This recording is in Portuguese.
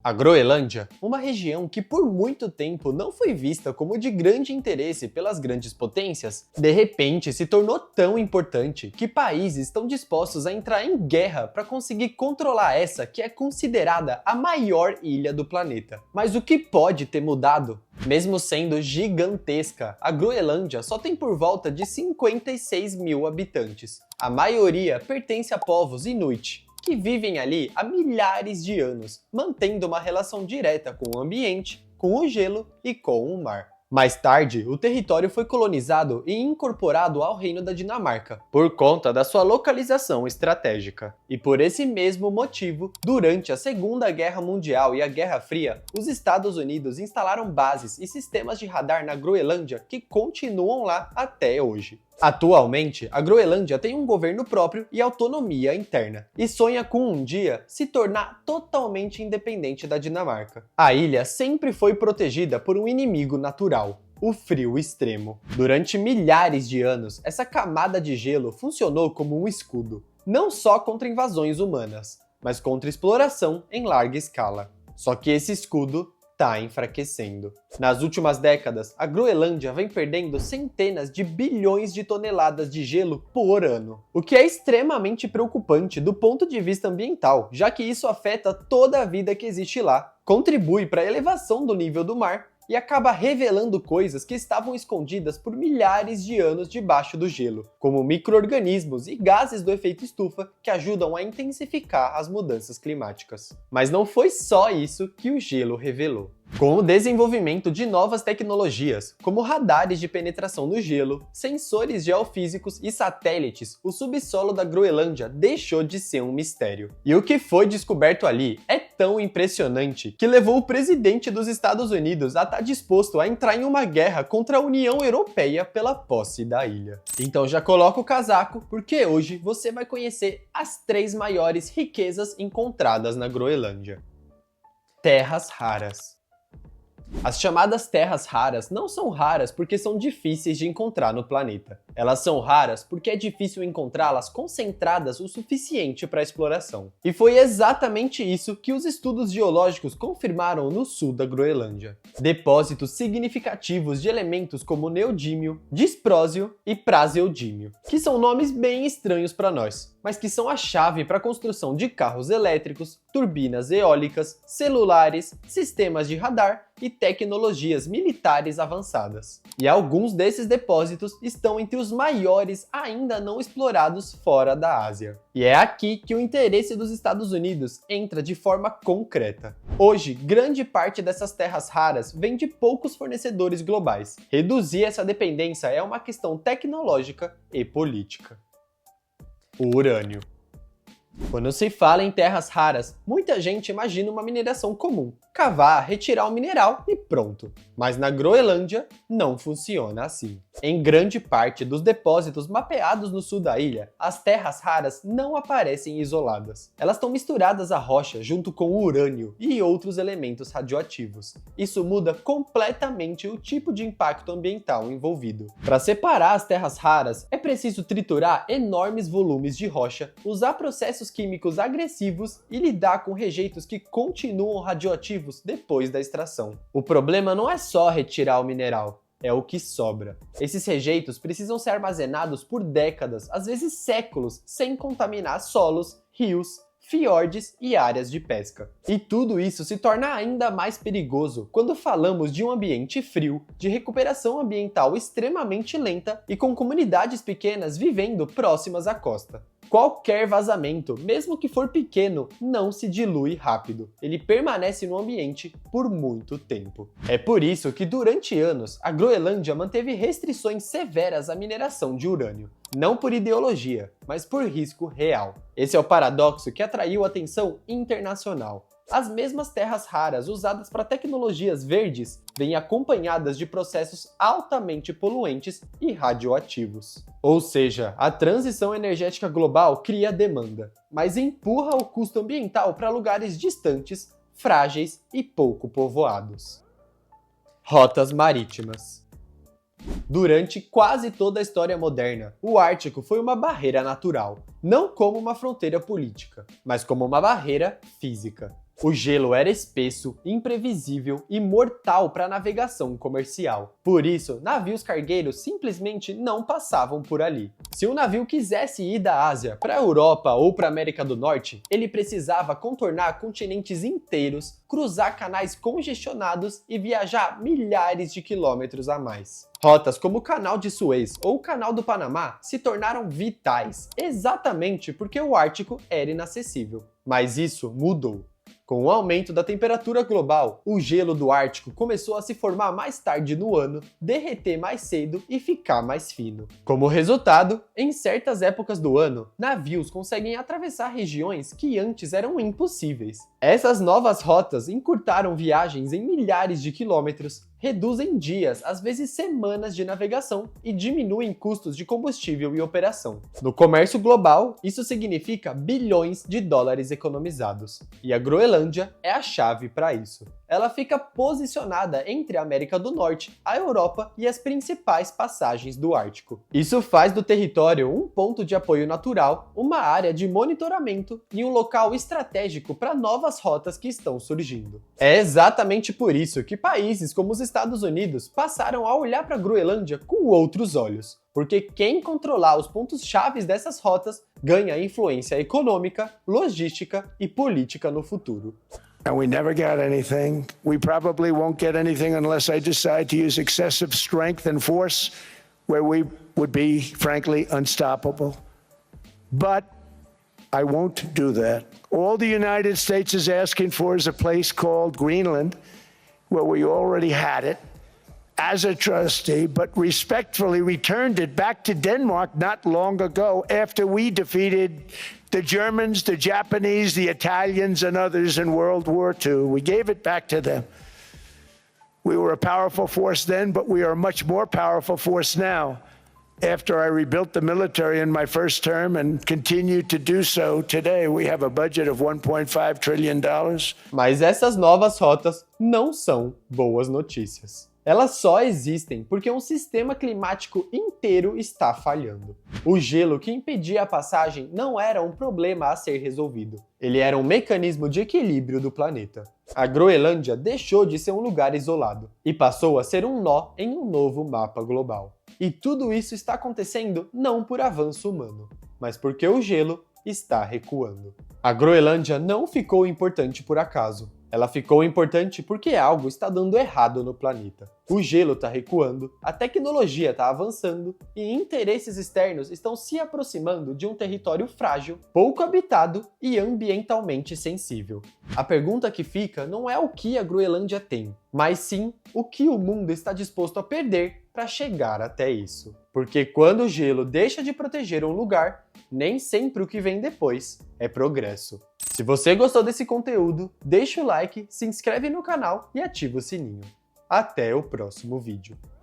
A Groenlândia, uma região que por muito tempo não foi vista como de grande interesse pelas grandes potências, de repente se tornou tão importante que países estão dispostos a entrar em guerra para conseguir controlar essa que é considerada a maior ilha do planeta. Mas o que pode ter mudado? Mesmo sendo gigantesca, a Groenlândia só tem por volta de 56 mil habitantes. A maioria pertence a povos Inuit, que vivem ali há milhares de anos, mantendo uma relação direta com o ambiente, com o gelo e com o mar. Mais tarde, o território foi colonizado e incorporado ao Reino da Dinamarca, por conta da sua localização estratégica. E por esse mesmo motivo, durante a Segunda Guerra Mundial e a Guerra Fria, os Estados Unidos instalaram bases e sistemas de radar na Groenlândia que continuam lá até hoje. Atualmente, a Groenlândia tem um governo próprio e autonomia interna, e sonha com um dia se tornar totalmente independente da Dinamarca. A ilha sempre foi protegida por um inimigo natural: o frio extremo. Durante milhares de anos, essa camada de gelo funcionou como um escudo, não só contra invasões humanas, mas contra exploração em larga escala. Só que esse escudo está enfraquecendo. Nas últimas décadas, a Groenlândia vem perdendo centenas de bilhões de toneladas de gelo por ano, o que é extremamente preocupante do ponto de vista ambiental, já que isso afeta toda a vida que existe lá, contribui para a elevação do nível do mar e acaba revelando coisas que estavam escondidas por milhares de anos debaixo do gelo, como micro-organismos e gases do efeito estufa que ajudam a intensificar as mudanças climáticas. Mas não foi só isso que o gelo revelou. Com o desenvolvimento de novas tecnologias, como radares de penetração no gelo, sensores geofísicos e satélites, o subsolo da Groenlândia deixou de ser um mistério. E o que foi descoberto ali é tão impressionante que levou o presidente dos Estados Unidos a estar disposto a entrar em uma guerra contra a União Europeia pela posse da ilha. Então já coloca o casaco, porque hoje você vai conhecer as 3 maiores riquezas encontradas na Groenlândia. Terras raras. As chamadas terras raras não são raras porque são difíceis de encontrar no planeta. Elas são raras porque é difícil encontrá-las concentradas o suficiente para exploração. E foi exatamente isso que os estudos geológicos confirmaram no sul da Groenlândia. Depósitos significativos de elementos como neodímio, disprósio e praseodímio, que são nomes bem estranhos para nós, mas que são a chave para a construção de carros elétricos, turbinas eólicas, celulares, sistemas de radar e tecnologias militares avançadas. E alguns desses depósitos estão entre os maiores ainda não explorados fora da Ásia. E é aqui que o interesse dos Estados Unidos entra de forma concreta. Hoje, grande parte dessas terras raras vem de poucos fornecedores globais. Reduzir essa dependência é uma questão tecnológica e política. O urânio. Quando se fala em terras raras, muita gente imagina uma mineração comum. Cavar, retirar o mineral e pronto. Mas na Groenlândia não funciona assim. Em grande parte dos depósitos mapeados no sul da ilha, as terras raras não aparecem isoladas. Elas estão misturadas à rocha junto com o urânio e outros elementos radioativos. Isso muda completamente o tipo de impacto ambiental envolvido. Para separar as terras raras, é preciso triturar enormes volumes de rocha, usar processos químicos agressivos e lidar com rejeitos que continuam radioativos depois da extração. O problema não é só retirar o mineral, é o que sobra. Esses rejeitos precisam ser armazenados por décadas, às vezes séculos, sem contaminar solos, rios, fiordes e áreas de pesca. E tudo isso se torna ainda mais perigoso quando falamos de um ambiente frio, de recuperação ambiental extremamente lenta e com comunidades pequenas vivendo próximas à costa. Qualquer vazamento, mesmo que for pequeno, não se dilui rápido. Ele permanece no ambiente por muito tempo. É por isso que durante anos, a Groenlândia manteve restrições severas à mineração de urânio. Não por ideologia, mas por risco real. Esse é o paradoxo que atraiu atenção internacional. As mesmas terras raras usadas para tecnologias verdes vêm acompanhadas de processos altamente poluentes e radioativos. Ou seja, a transição energética global cria demanda, mas empurra o custo ambiental para lugares distantes, frágeis e pouco povoados. Rotas marítimas. Durante quase toda a história moderna, o Ártico foi uma barreira natural, não como uma fronteira política, mas como uma barreira física. O gelo era espesso, imprevisível e mortal para a navegação comercial. Por isso, navios cargueiros simplesmente não passavam por ali. Se um navio quisesse ir da Ásia para a Europa ou para a América do Norte, ele precisava contornar continentes inteiros, cruzar canais congestionados e viajar milhares de quilômetros a mais. Rotas como o Canal de Suez ou o Canal do Panamá se tornaram vitais, exatamente porque o Ártico era inacessível. Mas isso mudou. Com o aumento da temperatura global, o gelo do Ártico começou a se formar mais tarde no ano, derreter mais cedo e ficar mais fino. Como resultado, em certas épocas do ano, navios conseguem atravessar regiões que antes eram impossíveis. Essas novas rotas encurtaram viagens em milhares de quilômetros, reduzem dias, às vezes semanas de navegação e diminuem custos de combustível e operação. No comércio global, isso significa bilhões de dólares economizados. E a Groenlândia é a chave para isso. Ela fica posicionada entre a América do Norte, a Europa e as principais passagens do Ártico. Isso faz do território um ponto de apoio natural, uma área de monitoramento e um local estratégico para novas rotas que estão surgindo. É exatamente por isso que países como os Estados Unidos passaram a olhar para a Groenlândia com outros olhos. Porque quem controlar os pontos chaves dessas rotas ganha influência econômica, logística e política no futuro. And we never got anything. We probably won't get anything unless I decide to use excessive strength and force, where we would be, frankly, unstoppable. But I won't do that. All the United States is asking for is a place called Greenland, where we already had it as a trustee, but respectfully returned it back to Denmark not long ago after we defeated the Germans, the Japanese, the Italians, and others in World War II. We gave it back to them. We were a powerful force then, but we are a much more powerful force now. After I rebuilt the military in my first term and continue to do so today, we have a budget of $1.5 trillion. Mas essas novas rotas não são boas notícias. Elas só existem porque um sistema climático inteiro está falhando. O gelo que impedia a passagem não era um problema a ser resolvido. Ele era um mecanismo de equilíbrio do planeta. A Groenlândia deixou de ser um lugar isolado e passou a ser um nó em um novo mapa global. E tudo isso está acontecendo não por avanço humano, mas porque o gelo está recuando. A Groenlândia não ficou importante por acaso. Ela ficou importante porque algo está dando errado no planeta. O gelo está recuando, a tecnologia está avançando e interesses externos estão se aproximando de um território frágil, pouco habitado e ambientalmente sensível. A pergunta que fica não é o que a Groenlândia tem, mas sim o que o mundo está disposto a perder para chegar até isso. Porque quando o gelo deixa de proteger um lugar, nem sempre o que vem depois é progresso. Se você gostou desse conteúdo, deixa o like, se inscreve no canal e ativa o sininho. Até o próximo vídeo.